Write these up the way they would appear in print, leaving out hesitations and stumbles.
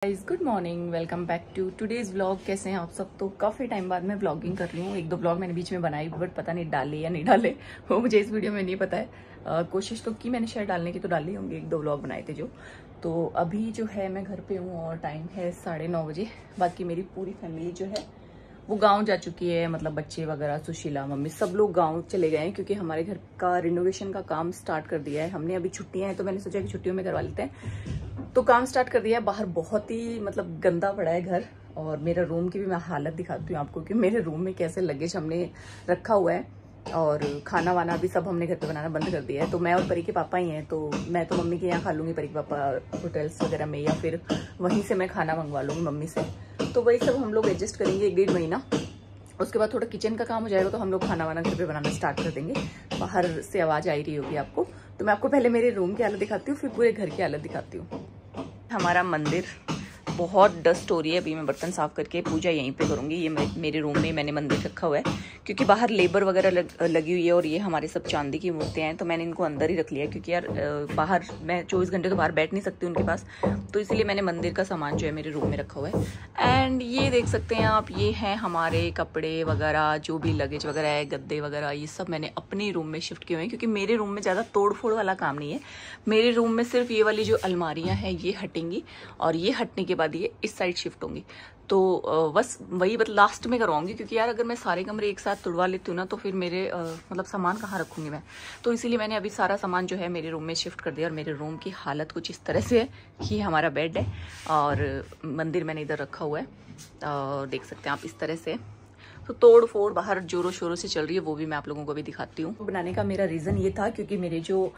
Guys good morning, welcome back to today's vlog. कैसे हैं आप सब? तो काफ़ी टाइम बाद मैं व्लॉगिंग कर रही हूँ। एक दो व्लॉग मैंने बीच में बनाई बट पता नहीं डाले या नहीं डाले, वो मुझे इस वीडियो में नहीं पता है। कोशिश तो की मैंने शायद डालने की, तो डाली होंगी। एक दो व्लॉग बनाए थे जो। तो अभी जो है मैं घर पे हूँ और टाइम है 9:30 बजे। बाकी मेरी पूरी फैमिली जो है वो गांव जा चुकी है, मतलब बच्चे वगैरह, सुशीला, मम्मी, सब लोग गांव चले गए हैं क्योंकि हमारे घर का रिनोवेशन का काम स्टार्ट कर दिया है हमने। अभी छुट्टियां हैं तो मैंने सोचा कि छुट्टियों में करवा लेते हैं, तो काम स्टार्ट कर दिया है। बाहर बहुत ही मतलब गंदा पड़ा है घर, और मेरा रूम की भी मैं हालत दिखाती हूँ आपको कि मेरे रूम में कैसे लगेज हमने रखा हुआ है। और खाना वाना भी सब हमने घर पे बनाना बंद कर दिया है। तो मैं और परी के पापा ही हैं, तो मैं तो मम्मी के यहाँ खा लूँगी, परी के पापा होटल्स वगैरह में, या फिर वहीं से मैं खाना मंगवा लूँगी मम्मी से। तो वही सब हम लोग एडजस्ट करेंगे 1-1.5 महीना। उसके बाद थोड़ा किचन का काम हो जाएगा तो हम लोग खाना वाना घर पे बनाना स्टार्ट कर देंगे। बाहर से आवाज़ आ ही रही होगी आपको, तो मैं आपको पहले मेरे रूम की हालत दिखाती हूँ, फिर पूरे घर की हालत दिखाती हूँ। हमारा मंदिर बहुत डस्ट हो रही है। अभी मैं बर्तन साफ करके पूजा यहीं पे करूँगी। ये मेरे रूम में मैंने मंदिर रखा हुआ है क्योंकि बाहर लेबर वगैरह लगी हुई है, और ये हमारे सब चांदी की मूर्तियाँ हैं, तो मैंने इनको अंदर ही रख लिया क्योंकि यार बाहर मैं 24 घंटे तो बाहर बैठ नहीं सकती उनके पास, तो इसीलिए मैंने मंदिर का सामान जो है मेरे रूम में रखा हुआ है। एंड ये देख सकते हैं आप, ये हैं हमारे कपड़े वगैरह, जो भी लगेज वगैरह है, गद्दे वगैरह, ये सब मैंने अपने रूम में शिफ्ट किए हुए हैं क्योंकि मेरे रूम में ज़्यादा तोड़ फोड़ वाला काम नहीं है। मेरे रूम में सिर्फ ये वाली जो अलमारियाँ हैं ये हटेंगी, और ये हटने के बाद ये इस साइड शिफ्ट होंगी। तो बस वही लास्ट में करवाऊंगी क्योंकि यार अगर मैं सारे कमरे एक साथ तुड़वा लेती हूँ ना तो फिर मेरे मतलब सामान कहाँ रखूंगी मैं। तो इसीलिए मैंने अभी सारा सामान जो है मेरे रूम में शिफ्ट कर दिया। और मेरे रूम की हालत कुछ इस तरह से है। ये हमारा बेड है और मंदिर मैंने इधर रखा हुआ है, और देख सकते हैं आप इस तरह से। तो तोड़ फोड़ बाहर जोरों शोरों से चल रही है, वो भी मैं आप लोगों को भी दिखाती हूँ। बनाने का मेरा रीज़न ये था क्योंकि मेरे जो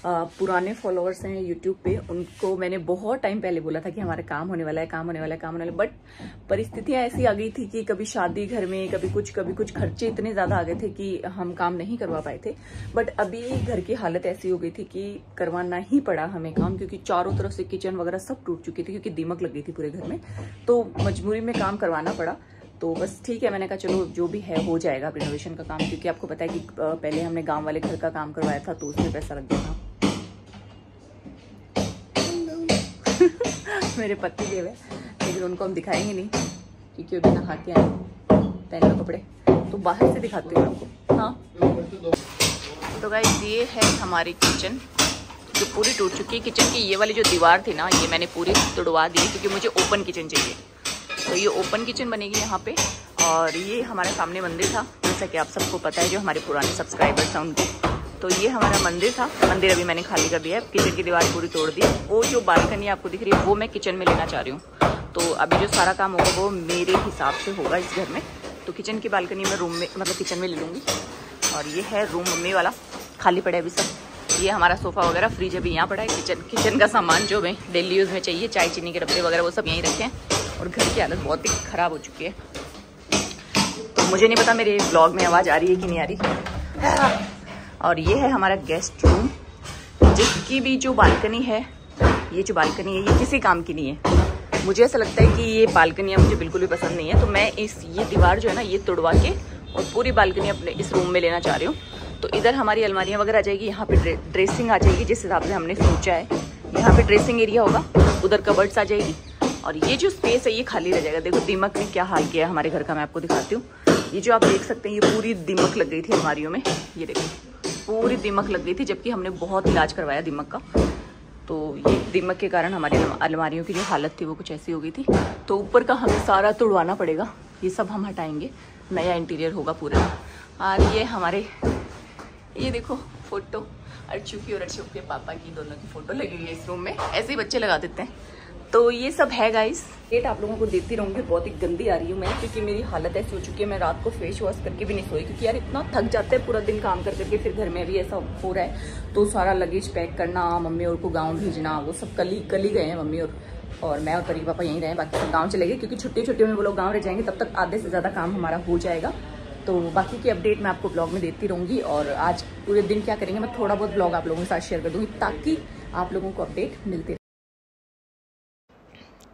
पुराने फॉलोअर्स हैं यूट्यूब पे, उनको मैंने बहुत टाइम पहले बोला था कि हमारा काम होने वाला है, काम होने वाला है, काम होने वाला है। बट परिस्थितियां ऐसी आ गई थी कि कभी शादी घर में, कभी कुछ खर्चे इतने ज़्यादा आ गए थे कि हम काम नहीं करवा पाए थे। बट अभी घर की हालत ऐसी हो गई थी कि करवाना ही पड़ा हमें काम, क्योंकि चारों तरफ से किचन वगैरह सब टूट चुकी थी क्योंकि दीमक लग गई थी पूरे घर में, तो मजबूरी में काम करवाना पड़ा। तो बस ठीक है, मैंने कहा चलो जो भी है हो जाएगा रिनोवेशन का काम, क्योंकि आपको पता है कि पहले हमने गांव वाले घर का काम करवाया था तो उसमें पैसा लग गया था। मेरे पति देव है, लेकिन उनको हम दिखाएंगे नहीं क्योंकि अभी नहा के आए, पहन लो कपड़े, तो बाहर से दिखाती हूँ आपको। हाँ तो गाइस ये है हमारी किचन जो पूरी टूट चुकी है। किचन की ये वाली जो दीवार थी ना, ये मैंने पूरी तुड़वा दी क्योंकि मुझे ओपन किचन चाहिए। तो ये ओपन किचन बनेगी यहाँ पे। और ये हमारे सामने मंदिर था, जैसा कि आप सबको पता है, जो हमारे पुराने सब्सक्राइबर्स हैं उनको। तो ये हमारा मंदिर था। मंदिर अभी मैंने खाली कर दिया है, किचन की दीवार पूरी तोड़ दी। वो जो बालकनी आपको दिख रही है वो मैं किचन में लेना चाह रही हूँ। तो अभी जो सारा काम होगा वो मेरे हिसाब से होगा इस घर में। तो किचन की बालकनी में रूम में मतलब किचन में ले लूँगी। और ये है रूम मम्मी वाला, खाली पड़ा है अभी सब। ये हमारा सोफ़ा वगैरह, फ्रिज अभी यहाँ पड़ा है। किचन का सामान जो मैं डेली यूज़ में चाहिए, चाय चीनी के डब्बे वगैरह, वो सब यहीं रखे हैं। और घर की हालत बहुत ही ख़राब हो चुकी है। तो मुझे नहीं पता मेरे ब्लॉग में आवाज़ आ रही है कि नहीं आ रही। और ये है हमारा गेस्ट रूम, जिसकी भी जो बालकनी है, ये जो बालकनी है ये किसी काम की नहीं है। मुझे ऐसा लगता है कि ये बालकनियाँ मुझे बिल्कुल भी पसंद नहीं है, तो मैं ये दीवार जो है ना ये तुड़वा के और पूरी बालकनी अपने इस रूम में लेना चाह रही हूँ। तो इधर हमारी अलमारियाँ वगैरह आ जाएगी, यहाँ पे ड्रेसिंग आ जाएगी जिस हिसाब से हमने सोचा है। यहाँ पे ड्रेसिंग एरिया होगा, उधर कबर्ड्स आ जाएगी, और ये जो स्पेस है ये खाली रह जाएगा। देखो दीमक ने क्या हाल किया है हमारे घर का, मैं आपको दिखाती हूँ। ये जो आप देख सकते हैं ये पूरी दीमक लग गई थी अलमारियों में, ये देखो पूरी दीमक लग गई थी, जबकि हमने बहुत इलाज करवाया दीमक का। तो ये दीमक के कारण हमारी अलमारियों की जो हालत थी वो कुछ ऐसी हो गई थी। तो ऊपर का हमें सारा तुड़वाना पड़ेगा, ये सब हम हटाएंगे, नया इंटीरियर होगा पूरा। और ये हमारे, ये देखो फोटो अर्चू की और अर्चू के पापा की, दोनों की फोटो लगी हुई है इस रूम में। ऐसे ही बच्चे लगा देते हैं। तो ये सब है गाइस। डेट आप लोगों को देती रहूँगी। बहुत ही गंदी आ रही हूँ मैं क्योंकि मेरी हालत ऐसी हो चुकी है, मैं रात को फेस वॉश करके भी नहीं सोई क्योंकि यार इतना थक जाते हैं पूरा दिन काम कर करके। फिर घर में भी ऐसा हो रहा है, तो सारा लगेज पैक करना, मम्मी और को गाँव भेजना, वो सब कल ही गए हैं मम्मी और मैं और परी पापा यहीं रहे, बाकी सब गाँव चले गए क्योंकि छुट्टियों में वो लोग गाँव रह जाएंगे, तब तक आधे से ज़्यादा काम हमारा हो जाएगा। तो बाकी की अपडेट मैं आपको ब्लॉग में देती रहूँगी। और आज पूरे दिन क्या करेंगे मैं थोड़ा बहुत ब्लॉग आप लोगों के साथ शेयर कर दूँगी ताकि आप लोगों को अपडेट मिलती रहे।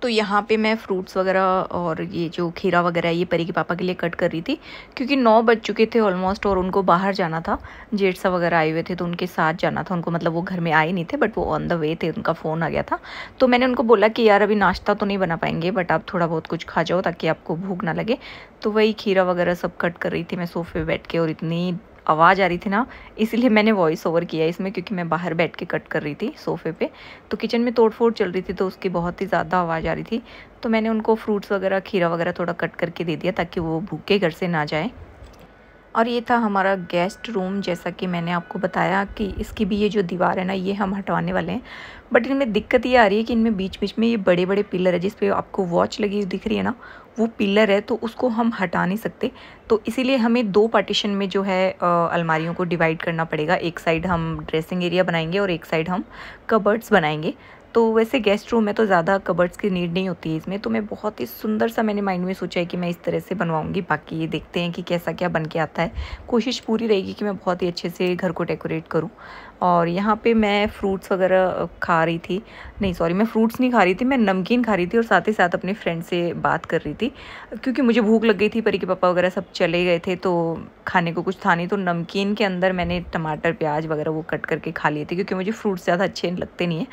तो यहाँ पे मैं फ्रूट्स वगैरह और ये जो खीरा वगैरह ये परी के पापा के लिए कट कर रही थी, क्योंकि 9 बज चुके थे ऑलमोस्ट और उनको बाहर जाना था। जेठसा वगैरह आए हुए थे तो उनके साथ जाना था उनको, मतलब वो घर में आए नहीं थे बट वो ऑन द वे थे, उनका फ़ोन आ गया था। तो मैंने उनको बोला कि यार अभी नाश्ता तो नहीं बना पाएंगे बट आप थोड़ा बहुत कुछ खा जाओ ताकि आपको भूख ना लगे। तो वही खीरा वगैरह सब कट कर रही थी मैं सोफे पे बैठ के, और इतनी आवाज़ आ रही थी ना, इसीलिए मैंने वॉइस ओवर किया इसमें, क्योंकि मैं बाहर बैठ के कट कर रही थी सोफ़े पे। तो किचन में तोड़ फोड़ चल रही थी तो उसकी बहुत ही ज़्यादा आवाज़ आ रही थी। तो मैंने उनको फ्रूट्स वगैरह खीरा वगैरह थोड़ा कट करके दे दिया ताकि वो भूखे घर से ना जाए। और ये था हमारा गेस्ट रूम, जैसा कि मैंने आपको बताया कि इसकी भी ये जो दीवार है ना ये हम हटवाने वाले हैं। बट इनमें दिक्कत ये आ रही है कि इनमें बीच बीच में ये बड़े बड़े पिलर है जिस पे आपको वॉच लगी हुई दिख रही है ना, वो पिलर है, तो उसको हम हटा नहीं सकते। तो इसीलिए हमें 2 पार्टीशन में जो है अलमारियों को डिवाइड करना पड़ेगा। एक साइड हम ड्रेसिंग एरिया बनाएंगे और एक साइड हम कबर्ड्स बनाएंगे। तो वैसे गेस्ट रूम में तो ज़्यादा कबर्ड्स की नीड नहीं होती है इसमें, तो मैं बहुत ही सुंदर सा मैंने माइंड में सोचा है कि मैं इस तरह से बनवाऊंगी। बाकी ये देखते हैं कि कैसा क्या बन के आता है। कोशिश पूरी रहेगी कि मैं बहुत ही अच्छे से घर को डेकोरेट करूं। और यहाँ पे मैं फ्रूट्स वगैरह खा रही थी, नहीं सॉरी मैं फ्रूट्स नहीं खा रही थी, मैं नमकीन खा रही थी और साथ ही साथ अपने फ्रेंड से बात कर रही थी, क्योंकि मुझे भूख लग गई थी। परी के पापा वगैरह सब चले गए थे तो खाने को कुछ था नहीं, तो नमकीन के अंदर मैंने टमाटर प्याज वगैरह वो कट करके खा लिए थे, क्योंकि मुझे फ्रूट्स ज़्यादा अच्छे लगते नहीं हैं।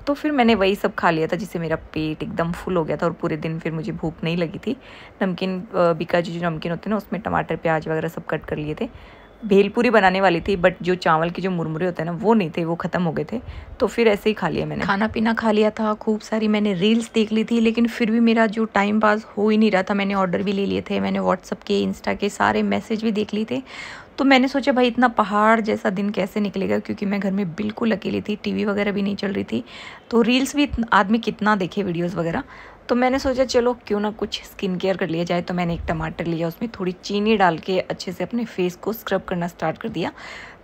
तो फिर मैंने वही सब खा लिया था जिससे मेरा पेट एकदम फुल हो गया था और पूरे दिन फिर मुझे भूख नहीं लगी थी। नमकीन बीका जो नमकीन होते हैं ना उसमें टमाटर प्याज वगैरह सब कट कर लिए थे। भेलपूरी बनाने वाली थी बट जो चावल के जो मुरमुरे होते हैं ना वो नहीं थे, वो ख़त्म हो गए थे। तो फिर ऐसे ही खा लिया मैंने, खाना पीना खा लिया था। खूब सारी मैंने रील्स देख ली थी, लेकिन फिर भी मेरा जो टाइम पास हो ही नहीं रहा था। मैंने ऑर्डर भी ले लिए थे, मैंने व्हाट्सअप के इंस्टा के सारे मैसेज भी देख लिए थे। तो मैंने सोचा भाई इतना पहाड़ जैसा दिन कैसे निकलेगा, क्योंकि मैं घर में बिल्कुल अकेली थी, टीवी वगैरह भी नहीं चल रही थी। तो रील्स भी आदमी कितना देखे, वीडियोज़ वगैरह। तो मैंने सोचा चलो क्यों ना कुछ स्किन केयर कर लिया जाए। तो मैंने एक टमाटर लिया, उसमें थोड़ी चीनी डाल के अच्छे से अपने फेस को स्क्रब करना स्टार्ट कर दिया,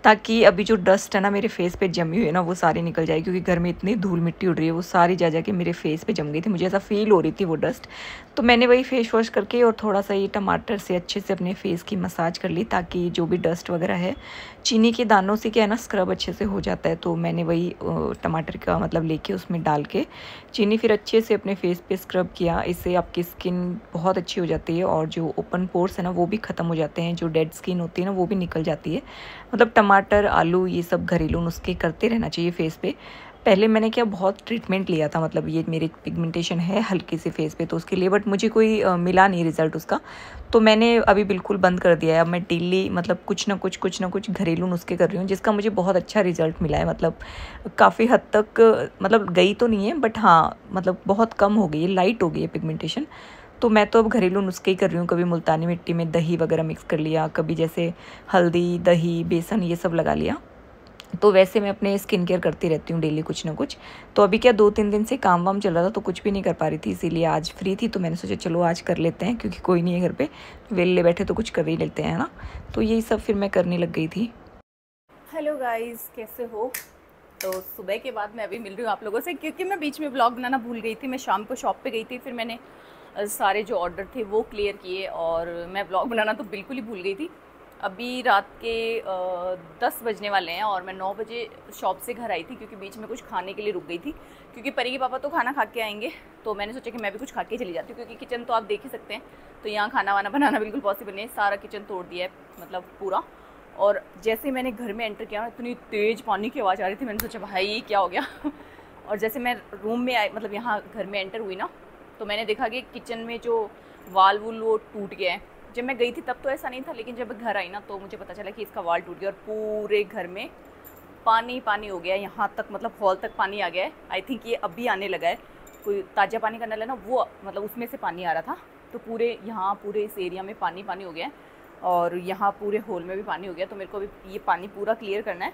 ताकि अभी जो डस्ट है ना मेरे फेस पे जमी हुई है ना वो सारी निकल जाए, क्योंकि घर में इतनी धूल मिट्टी उड़ रही है वो सारी जा जा के मेरे फेस पे जम गई थी, मुझे ऐसा फील हो रही थी वो डस्ट। तो मैंने वही फेस वॉश करके और थोड़ा सा ये टमाटर से अच्छे से अपने फेस की मसाज कर ली, ताकि जो भी डस्ट वगैरह है, चीनी के दानों से क्या है ना स्क्रब अच्छे से हो जाता है। तो मैंने वही टमाटर का मतलब लेके उसमें डाल के चीनी फिर अच्छे से अपने फेस पे स्क्रब किया। इससे आपकी स्किन बहुत अच्छी हो जाती है और जो ओपन पोर्स है ना वो भी ख़त्म हो जाते हैं, जो डेड स्किन होती है ना वो भी निकल जाती है। मतलब टमाटर आलू ये सब घरेलू नुस्खे करते रहना चाहिए फेस पे। पहले मैंने क्या बहुत ट्रीटमेंट लिया था, मतलब ये मेरे पिगमेंटेशन है हल्की सी फेस पे तो उसके लिए, बट मुझे कोई मिला नहीं रिज़ल्ट उसका। तो मैंने अभी बिल्कुल बंद कर दिया है। अब मैं डेली मतलब कुछ ना कुछ घरेलू नुस्खे कर रही हूँ, जिसका मुझे बहुत अच्छा रिज़ल्ट मिला है। मतलब काफ़ी हद तक मतलब गई तो नहीं है बट हाँ मतलब बहुत कम हो गई है, लाइट हो गई है पिगमेंटेशन। तो मैं तो अब घरेलू नुस्खे ही कर रही हूँ। कभी मुल्तानी मिट्टी में दही वगैरह मिक्स कर लिया, कभी जैसे हल्दी दही बेसन ये सब लगा लिया। तो वैसे मैं अपने स्किन केयर करती रहती हूँ डेली कुछ ना कुछ। तो अभी क्या 2-3 दिन से काम वाम चल रहा था तो कुछ भी नहीं कर पा रही थी, इसीलिए आज फ्री थी तो मैंने सोचा चलो आज कर लेते हैं, क्योंकि कोई नहीं है घर पे, वेले बैठे तो कुछ कर ही लेते हैं ना। तो यही सब फिर मैं करने लग गई थी। हेलो गाइस, कैसे हो? तो सुबह के बाद मैं अभी मिल रही हूँ आप लोगों से, क्योंकि मैं बीच में ब्लॉग बनाना भूल गई थी। मैं शाम को शॉप पे गई थी, फिर मैंने सारे जो ऑर्डर थे वो क्लियर किए और मैं ब्लॉग बनाना तो बिल्कुल ही भूल गई थी। अभी रात के 10 बजने वाले हैं और मैं 9 बजे शॉप से घर आई थी, क्योंकि बीच में कुछ खाने के लिए रुक गई थी, क्योंकि परी के पापा तो खाना खा के आएंगे। तो मैंने सोचा कि मैं भी कुछ खा के चली जाती हूँ, क्योंकि किचन तो आप देख ही सकते हैं, तो यहाँ खाना वाना बनाना बिल्कुल पॉसिबल नहीं है। सारा किचन तोड़ दिया है मतलब पूरा। और जैसे ही मैंने घर में एंटर किया इतनी तेज़ पानी की आवाज़ आ रही थी, मैंने सोचा भाई क्या हो गया। और जैसे मैं रूम में आई, मतलब यहाँ घर में एंटर हुई ना, तो मैंने देखा कि किचन में जो वाल वूल वो टूट गया है। जब मैं गई थी तब तो ऐसा नहीं था, लेकिन जब घर आई ना तो मुझे पता चला कि इसका वाल टूट गया और पूरे घर में पानी पानी हो गया है। यहाँ तक मतलब हॉल तक पानी आ गया है। आई थिंक ये अभी आने लगा है, कोई ताज़ा पानी का नल है ना वो, मतलब उसमें से पानी आ रहा था। तो पूरे यहाँ पूरे इस एरिया में पानी पानी हो गया है और यहाँ पूरे हॉल में भी पानी हो गया। तो मेरे को अभी ये पानी पूरा क्लियर करना है,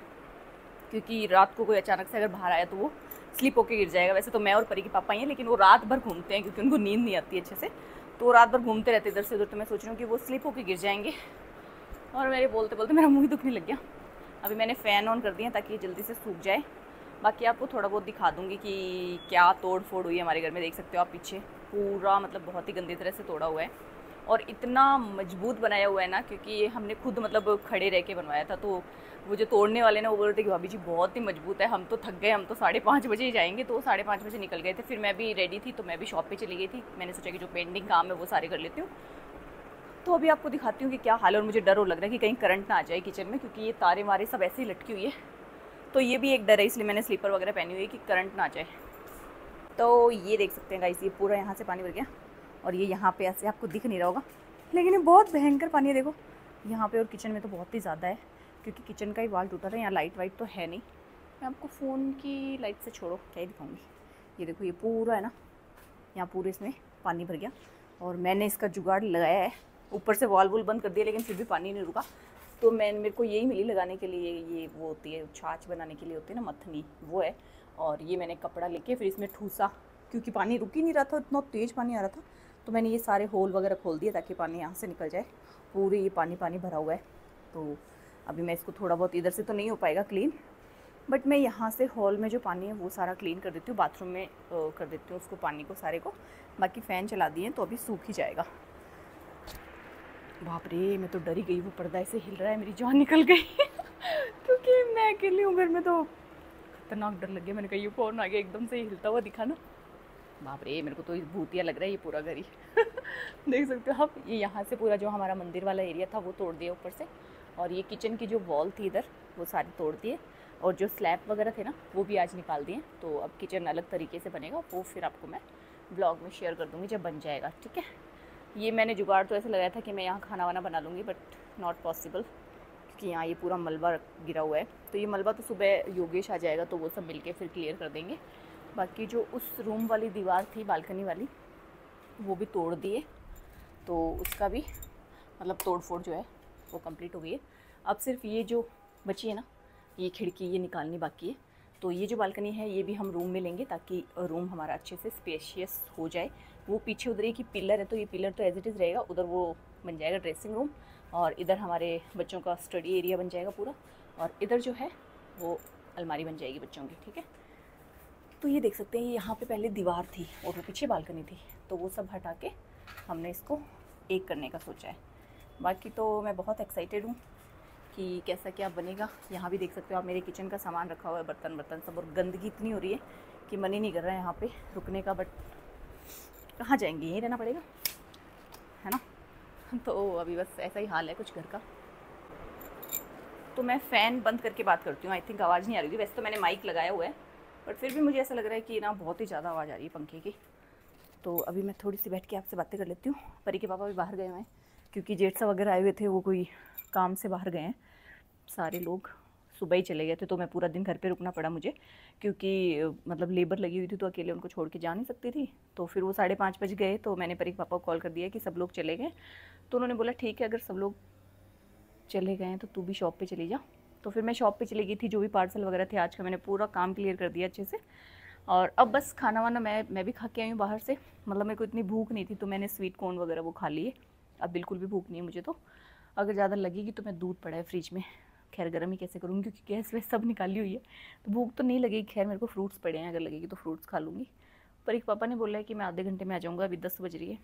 क्योंकि रात को कोई अचानक से अगर बाहर आया तो वो स्लिप होके गिर जाएगा। वैसे तो मैं और परी के पापा ही हैं, लेकिन वो रात भर घूमते हैं क्योंकि उनको नींद नहीं आती अच्छे से, तो रात भर घूमते रहते इधर से उधर। तो मैं सोच रही हूँ कि वो स्लिप होके गिर जाएंगे। और मेरे बोलते बोलते मेरा मुँह ही दुखने लग गया। अभी मैंने फ़ैन ऑन कर दिया ताकि ये जल्दी से सूख जाए। बाकी आपको थोड़ा बहुत दिखा दूँगी कि क्या तोड़ फोड़ हुई है हमारे घर में। देख सकते हो आप पीछे पूरा, मतलब बहुत ही गंदी तरह से तोड़ा हुआ है। और इतना मजबूत बनाया हुआ है ना, क्योंकि ये हमने खुद मतलब खड़े रह के बनवाया था। तो वो जो तोड़ने वाले ना वो बोल रहे थे कि भाभी जी बहुत ही मजबूत है, हम तो थक गए, हम तो 5:30 बजे ही जाएंगे। तो 5:30 बजे निकल गए थे। फिर मैं भी रेडी थी तो मैं भी शॉप पे चली गई थी। मैंने सोचा कि जो पेंडिंग काम है वो सारे कर लेती हूँ। तो अभी आपको दिखाती हूँ कि क्या हाल है। और मुझे डर लग रहा है कि कहीं करंट ना आ जाए किचन में, क्योंकि ये तारे वारे सब ऐसे ही लटकी हुई है। तो ये भी एक डर है, इसलिए मैंने स्लीपर वगैरह पहनी हुई है कि करंट ना आ जाए। तो ये देख सकते हैं गाइस, ये पूरा यहाँ से पानी भर गया। और ये यहाँ पे ऐसे आपको दिख नहीं रहा होगा, लेकिन ये बहुत भयंकर पानी है, देखो यहाँ पे। और किचन में तो बहुत ही ज़्यादा है, क्योंकि किचन का ही वाल टूटा था। यहाँ लाइट वाइट तो है नहीं, मैं आपको फ़ोन की लाइट से छोड़ो क्या ही दिखाऊंगी। ये देखो, ये पूरा है ना, यहाँ पूरे इसमें पानी भर गया। और मैंने इसका जुगाड़ लगाया है, ऊपर से वॉल वूल बंद कर दिया, लेकिन फिर भी पानी नहीं रुका। तो मेरे को यही मिली लगाने के लिए, ये वो होती है छाछ बनाने के लिए होती है ना, मथनी, वो है। और ये मैंने कपड़ा लेके फिर इसमें ठूसा, क्योंकि पानी रुक ही नहीं रहा था, इतना तेज़ पानी आ रहा था। तो मैंने ये सारे होल वगैरह खोल दिए ताकि पानी यहाँ से निकल जाए। पूरे ये पानी भरा हुआ है। तो अभी मैं इसको थोड़ा बहुत, इधर से तो नहीं हो पाएगा क्लीन, बट मैं यहाँ से हॉल में जो पानी है वो सारा क्लीन कर देती हूँ। बाथरूम में कर देती हूँ उसको, पानी को सारे को। बाकी फ़ैन चला दिए तो अभी सूख ही जाएगा। बाप रे, मैं तो डर ही गई, वो पर्दा ऐसे हिल रहा है, मेरी जान निकल गई क्योंकि मैं अकेली हूँ घर में, तो खतरनाक डर लग गया। मैंने कहा ये कौन आ गया, एकदम से हिलता हुआ दिखा ना। बाप रे, मेरे को तो भूतिया लग रहा है ये पूरा घर ही देख सकते हो आप। ये यहाँ से पूरा जो हमारा मंदिर वाला एरिया था वो तोड़ दिया ऊपर से। और ये किचन की जो वॉल थी इधर, वो सारी तोड़ दिए। और जो स्लैब वगैरह थे ना वो भी आज निकाल दिए। तो अब किचन अलग तरीके से बनेगा, वो फिर आपको मैं ब्लॉग में शेयर कर दूँगी जब बन जाएगा, ठीक है। ये मैंने जुगाड़ तो ऐसे लगाया था कि मैं यहाँ खाना वाना बना लूँगी, बट नॉट पॉसिबल, क्योंकि यहाँ ये पूरा मलबा गिरा हुआ है। तो ये मलबा तो सुबह योगेश आ जाएगा तो वो सब मिलके फिर क्लियर कर देंगे। बाकी जो उस रूम वाली दीवार थी बालकनी वाली, वो भी तोड़ दिए। तो उसका भी मतलब तोड़ फोड़ जो है वो कंप्लीट हो गई है। अब सिर्फ ये जो बची है ना, ये खिड़की, ये निकालनी बाकी है। तो ये जो बालकनी है ये भी हम रूम में लेंगे, ताकि रूम हमारा अच्छे से स्पेशियस हो जाए। वो पीछे उधर एक ही पिलर है, तो ये पिलर तो एज इट इज़ रहेगा, उधर वो बन जाएगा ड्रेसिंग रूम। और इधर हमारे बच्चों का स्टडी एरिया बन जाएगा पूरा। और इधर जो है वो अलमारी बन जाएगी बच्चों की, ठीक है। तो ये देख सकते हैं, यहाँ पे पहले दीवार थी और वो पीछे बालकनी थी, तो वो सब हटा के हमने इसको एक करने का सोचा है। बाकी तो मैं बहुत एक्साइटेड हूँ कि कैसा क्या बनेगा। यहाँ भी देख सकते हो आप, मेरे किचन का सामान रखा हुआ है, बर्तन सब। और गंदगी इतनी हो रही है कि मन ही नहीं कर रहा है यहाँ पे रुकने का, बट कहाँ जाएंगे, यहीं रहना पड़ेगा, है ना। तो अभी बस ऐसा ही हाल है कुछ घर का। तो मैं फ़ैन बंद करके बात करती हूँ, आई थिंक आवाज़ नहीं आ रही थी। वैसे तो मैंने माइक लगाया हुआ है, बट फिर भी मुझे ऐसा लग रहा है कि ना बहुत ही ज़्यादा आवाज़ आ रही है पंखे की। तो अभी मैं थोड़ी सी बैठ के आपसे बातें कर लेती हूँ। परी के पापा भी बाहर गए हुए हैं, क्योंकि जेठसा वगैरह आए हुए थे, वो कोई काम से बाहर गए हैं। सारे लोग सुबह ही चले गए थे, तो मैं पूरा दिन घर पे रुकना पड़ा मुझे, क्योंकि मतलब लेबर लगी हुई थी, तो अकेले उनको छोड़ के जा नहीं सकती थी। तो फिर वो 5:30 बज गए, तो मैंने परी के पापा को कॉल कर दिया कि सब लोग चले गए। तो उन्होंने बोला ठीक है, अगर सब लोग चले गए हैं तो तू भी शॉप पे चली जा। तो फिर मैं शॉप पे चली गई थी। जो भी पार्सल वगैरह थे आज का मैंने पूरा काम क्लियर कर दिया अच्छे से। और अब बस खाना वाना मैं भी खा के आई हूँ बाहर से। मतलब मेरे को इतनी भूख नहीं थी, तो मैंने स्वीट कॉर्न वगैरह वो खा लिए। अब बिल्कुल भी भूख नहीं है मुझे। तो अगर ज़्यादा लगेगी तो मैं, दूध पड़ा है फ्रिज में, खैर गर्म ही कैसे करूँगी, क्योंकि गैस वैस सब निकाली हुई है, तो भूख तो नहीं लगेगी। खैर मेरे को फ्रूट्स पड़े हैं, अगर लगेगी तो फ्रूट्स खा लूँगी। पर एक पापा ने बोला है कि मैं आधे घंटे में आ जाऊँगा, अभी 10 बज रही है।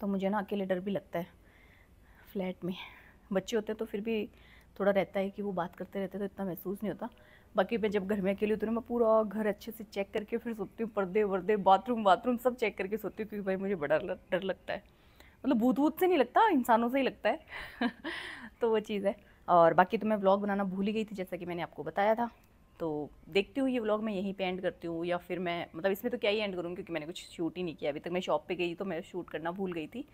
तो मुझे ना अकेले डर भी लगता है, फ्लैट में बच्चे होते तो फिर भी थोड़ा रहता है कि वो बात करते रहते, तो इतना महसूस नहीं होता। बाकी मैं जब घर में अकेली होती हूँ ना, मैं पूरा घर अच्छे से चेक करके फिर सोती हूँ, पर्दे वर्दे, बाथरूम सब चेक करके सोती हूँ, क्योंकि भाई मुझे बड़ा डर लगता है। मतलब भूत वूत से नहीं लगता, इंसानों से ही लगता है तो वो चीज़ है। और बाकी तो मैं व्लॉग बनाना भूल ही गई थी, जैसा कि मैंने आपको बताया था। तो देखती हूँ ये व्लॉग मैं यहीं पे एंड करती हूँ, या फिर मैं मतलब इसमें तो क्या ही एंड करूँगी, क्योंकि मैंने कुछ शूट ही नहीं किया अभी तक। मैं शॉप पे गई तो मैं शूट करना भूल गई थी।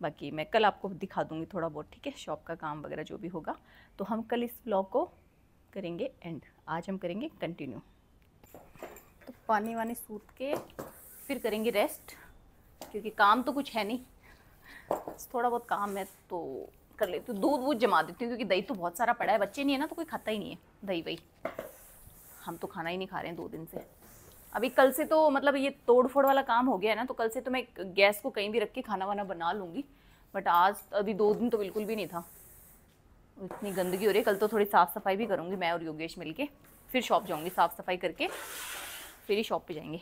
बाकी मैं कल आपको दिखा दूँगी थोड़ा बहुत, ठीक है, शॉप का काम वगैरह जो भी होगा। तो हम कल इस व्लॉग को करेंगे एंड, आज हम करेंगे कंटिन्यू। तो पानी वानी सूत के फिर करेंगे रेस्ट, क्योंकि काम तो कुछ है नहीं, थोड़ा बहुत काम है तो कर लेती हूँ। दूध वूध जमा देती हूँ, क्योंकि दही तो बहुत सारा पड़ा है, बच्चे नहीं है ना तो कोई खाता ही नहीं है दही वही। हम तो खाना ही नहीं खा रहे हैं 2 दिन से। अभी कल से तो मतलब ये तोड़ फोड़ वाला काम हो गया है ना, तो कल से तो मैं गैस को कहीं भी रख के खाना वाना बना लूँगी। बट आज अभी 2 दिन तो बिल्कुल भी नहीं था, इतनी गंदगी हो रही है। कल तो थोड़ी साफ़ सफाई भी करूँगी मैं और योगेश मिलके, फिर शॉप जाऊँगी, साफ़ सफाई करके फिर ही शॉप पे जाएंगे।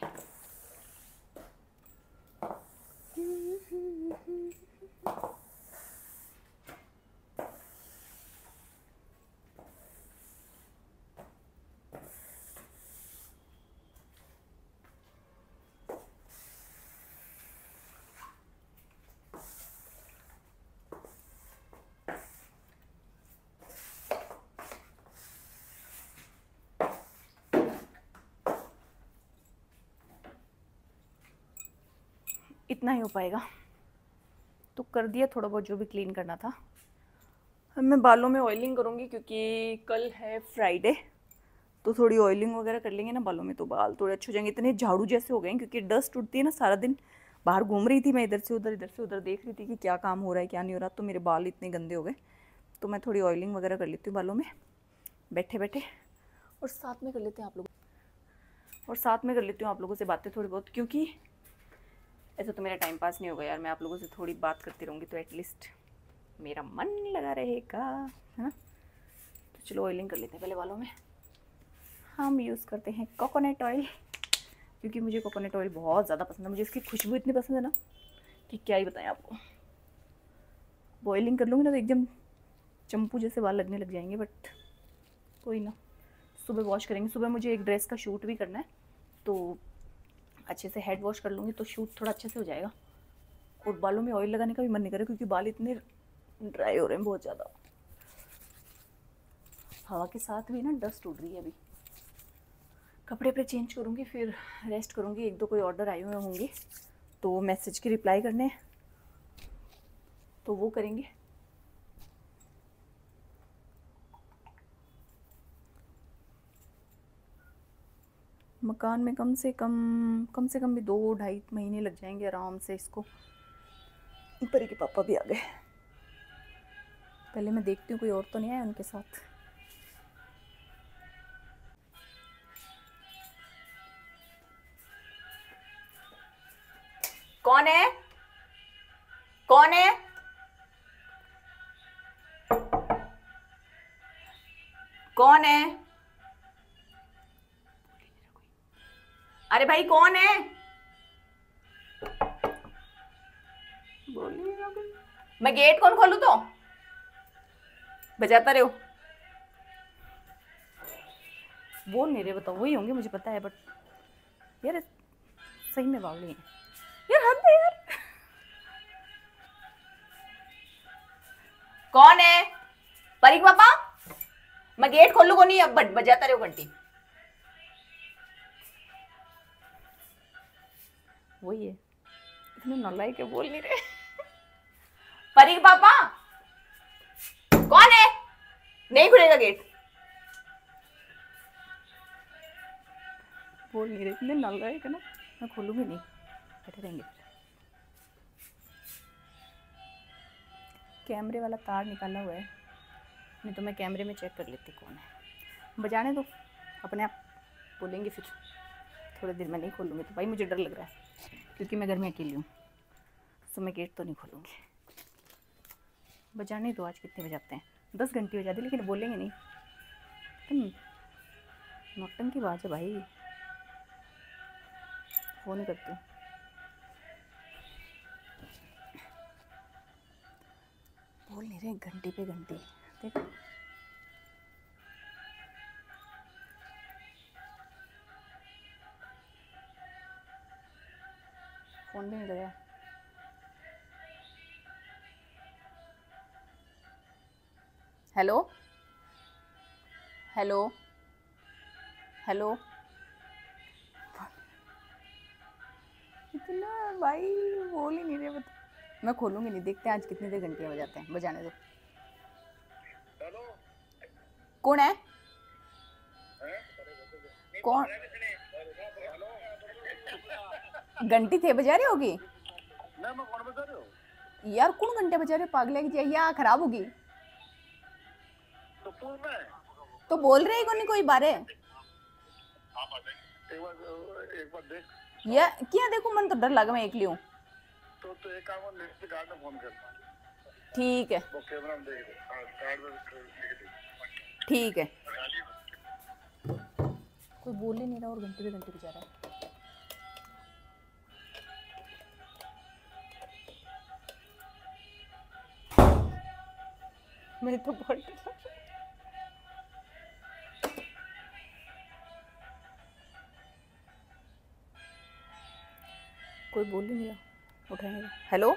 इतना ही हो पाएगा। तो कर दिया थोड़ा बहुत जो भी क्लीन करना था। अब मैं बालों में ऑयलिंग करूँगी क्योंकि कल है फ्राइडे, तो थोड़ी ऑयलिंग वगैरह कर लेंगे ना बालों में तो बाल थोड़े अच्छे हो जाएंगे। इतने झाड़ू जैसे हो गए हैं क्योंकि डस्ट उड़ती है ना सारा दिन। बाहर घूम रही थी मैं, इधर से उधर देख रही थी कि क्या काम हो रहा है क्या नहीं हो रहा, तो मेरे बाल इतने गंदे हो गए। तो मैं थोड़ी ऑयलिंग वगैरह कर लेती हूँ बालों में बैठे बैठे, और साथ में कर लेते हैं आप लोगों से बातें थोड़ी बहुत, क्योंकि ऐसा तो मेरा टाइम पास नहीं होगा यार। मैं आप लोगों से थोड़ी बात करती रहूँगी तो एटलीस्ट मेरा मन लगा रहेगा, है ना। तो चलो ऑयलिंग कर लेते हैं पहले बालों में। हम यूज़ करते हैं कोकोनट ऑयल, क्योंकि मुझे कोकोनट ऑयल बहुत ज़्यादा पसंद है। मुझे इसकी खुशबू इतनी पसंद है ना कि क्या ही बताएं आपको। बॉइलिंग कर लूँगी ना तो एकदम चंपू जैसे बाल लगने लग जाएंगे, बट कोई ना, सुबह वॉश करेंगे। सुबह मुझे एक ड्रेस का शूट भी करना है, तो अच्छे से हेड वॉश कर लूँगी तो शूट थोड़ा अच्छे से हो जाएगा। और बालों में ऑयल लगाने का भी मन नहीं करे क्योंकि बाल इतने ड्राई हो रहे हैं बहुत ज़्यादा। हवा के साथ भी ना डस्ट उड़ रही है। अभी कपड़े पे चेंज करूँगी, फिर रेस्ट करूँगी। एक दो कोई ऑर्डर आए हुए होंगे तो मैसेज की रिप्लाई करने हैं, तो वो करेंगे। मकान में कम से कम भी 2-2.5 महीने लग जाएंगे आराम से इसको। परी के पापा भी आ गए। पहले मैं देखती हूँ कोई और तो नहीं आया उनके साथ। कौन है? कौन है? कौन है? अरे भाई कौन है? बोलिए। मैं गेट कौन खोलूं तो बजाता रहो। बोल नहीं रहे, बताओ वही होंगे मुझे पता है, बट यार सही में बावली है यार, हद है यार। कौन है? परीक पापा, मैं गेट खोलू को नहीं, अब बजाता रहो घंटी। वही है, इतने नालायक है, बोल नहीं रहे। परीक पापा कौन है? नहीं खुलेगा गेट। बोल नहीं रहे, इतने नालायक है ना। मैं खोलूंगी नहीं, बैठे रहेंगे। कैमरे वाला तार निकाला हुआ है, नहीं तो मैं कैमरे में चेक कर लेती कौन है। बजाने दो, अपने आप बोलेंगे फिर। थोड़ी देर में नहीं खोलूँगी तो भाई मुझे डर लग रहा है, क्योंकि मैं घर में अकेली हूँ, तो मैं गेट तो नहीं खोलूँगी। बजाने दो, आज कितने बजाते हैं? 10 घंटे बजा दी, लेकिन बोलेंगे नहीं। नौटंकी बात है भाई, वो नहीं करते। बोल नहीं रहे, घंटे पे घंटे। देखो फोन भी नहीं लगा। Hello hello hello. इतना भाई बोल ही नहीं रहे, बता। मैं खोलूंगी नहीं, देखते हैं आज कितनी देर घंटियाँ बजाते हैं। बजाने दो। कौन है? कौन? घंटी थे बजा रही होगी यार। कौन घंटे बजा रहे हो? पागल है कि यहाँ खराब होगी तो बोल रहे को नहीं कोई बारे। एक बार देख या क्या देखो, मन तो डर लगा, मैं एकली हूँ। तो एक काम कर, गार्ड में फोन कर। ठीक है, वो कैमरा में देख, गार्ड में देख। ठीक है। कोई बोल ही नहीं रहा और घंटे पे घंटे बजा रहा है। मैं तो बहुत कोई बोल ही नहीं रहा, उठाएंगे। हेलो,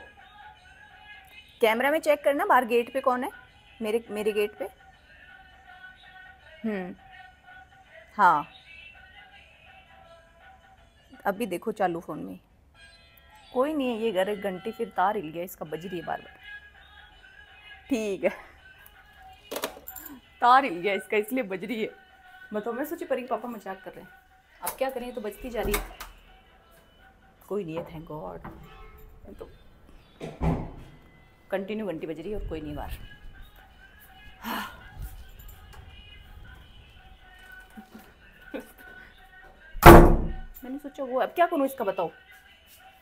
कैमरा में चेक करना बाहर गेट पे कौन है। मेरे गेट पे। हाँ, अभी देखो चालू फोन में कोई नहीं है, ये घर एक घंटी फिर तार हिल गया इसका, बज रही है बार बार। ठीक है, तार हिल गया इसका इसलिए बज रही है। मैं सोची परी पापा मजाक कर रहे हैं, अब क्या करें, तो बजती जा रही है। कोई नहीं है, थैंक गॉड। तो कंटिन्यू घंटी बज रही है और कोई नहीं बाहर। मैंने सोचा वो, अब क्या करूँ इसका बताओ,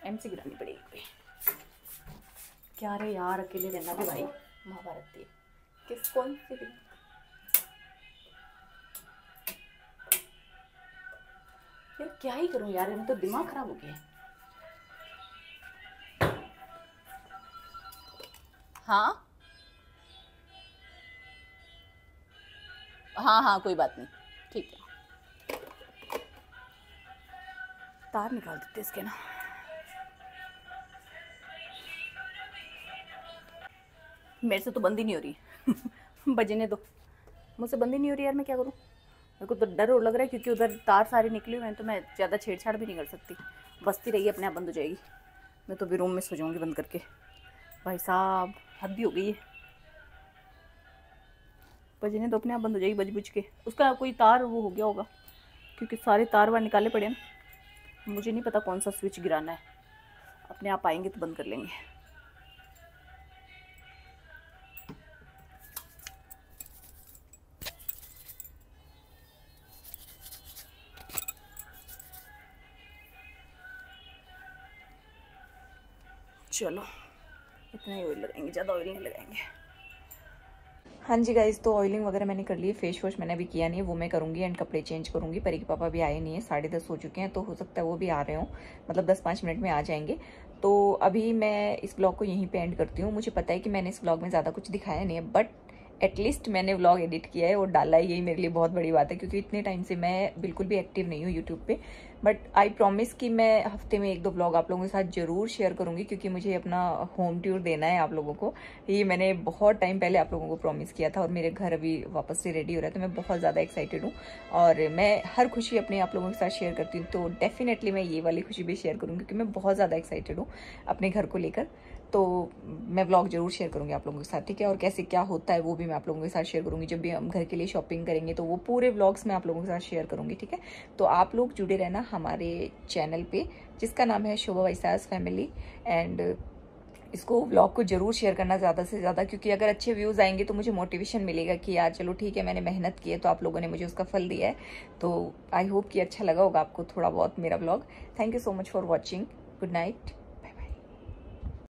एमसी गिरानी पड़ेगी कोई। क्या रे यार, अकेले रहना भी भाई महाभारत थी। किस कौन सी यार, क्या ही करूँ यार, इनमें तो दिमाग खराब हो गया है। हाँ हाँ हाँ, कोई बात नहीं, ठीक है। तार निकाल देते इसके ना। मेरे से तो बंद ही नहीं हो रही। बजने दो, मुझसे बंद ही नहीं हो रही यार, मैं क्या करूँ। मेरे को तो डर और लग रहा है क्योंकि उधर तार सारे निकले हुए हैं, तो मैं ज़्यादा छेड़छाड़ भी नहीं कर सकती। बजती रही अपने आप बंद हो जाएगी। मैं तो भी रूम में सो जाऊँगी बंद करके। भाई साहब हद ही हो गई है। बजने तो अपने आप बंद हो जाएगी, बज बुझ के। उसका कोई तार वो हो गया होगा, क्योंकि सारे तार वार निकाले पड़े ना। मुझे नहीं पता कौन सा स्विच गिराना है, अपने आप आएंगे तो बंद कर लेंगे। चलो इतना ही ऑयल लगाएंगे, ज़्यादा ऑयल नहीं लगाएंगे। हाँ जी गाइज, तो ऑयलिंग वगैरह मैंने कर ली है, फेस वॉश मैंने अभी किया नहीं है, वो मैं करूँगी एंड कपड़े चेंज करूँगी। परी के पापा भी आए नहीं है, 10:30 हो चुके हैं, तो हो सकता है वो भी आ रहे हो, मतलब 10-5 मिनट में आ जाएंगे। तो अभी मैं इस ब्लॉग को यहीं पे एंड करती हूँ। मुझे पता है कि मैंने इस ब्लॉग में ज़्यादा कुछ दिखाया नहीं है, बट एटलीस्ट मैंने व्लॉग एडिट किया है और डाला है, यही मेरे लिए बहुत बड़ी बात है, क्योंकि इतने टाइम से मैं बिल्कुल भी एक्टिव नहीं हूँ यूट्यूब पे। बट आई प्रॉमिस कि मैं हफ्ते में 1-2 व्लॉग आप लोगों के साथ ज़रूर शेयर करूँगी, क्योंकि मुझे अपना होम टूर देना है आप लोगों को। ये मैंने बहुत टाइम पहले आप लोगों को प्रॉमिस किया था, और मेरे घर अभी वापस से रेडी हो रहा है, तो मैं बहुत ज़्यादा एक्साइटेड हूँ। और मैं हर खुशी अपनी आप लोगों के साथ शेयर करती हूँ, तो डेफिनेटली मैं ये वाली खुशी भी शेयर करूँगी, क्योंकि मैं बहुत ज़्यादा एक्साइटेड हूँ अपने घर को लेकर। तो मैं व्लॉग जरूर शेयर करूंगी आप लोगों के साथ, ठीक है। और कैसे क्या होता है वो भी मैं आप लोगों के साथ शेयर करूंगी। जब भी हम घर के लिए शॉपिंग करेंगे तो वो पूरे व्लॉग्स मैं आप लोगों के साथ शेयर करूंगी, ठीक है। तो आप लोग जुड़े रहना हमारे चैनल पे, जिसका नाम है शोभा वैसास फैमिली। एंड इसको व्लॉग को जरूर शेयर करना ज़्यादा से ज़्यादा, क्योंकि अगर अच्छे व्यूज़ आएंगे तो मुझे मोटिवेशन मिलेगा कि यार चलो ठीक है, मैंने मेहनत की है तो आप लोगों ने मुझे उसका फल दिया है। तो आई होप कि अच्छा लगा होगा आपको थोड़ा बहुत मेरा vlog. Thank you so much for watching. Good night.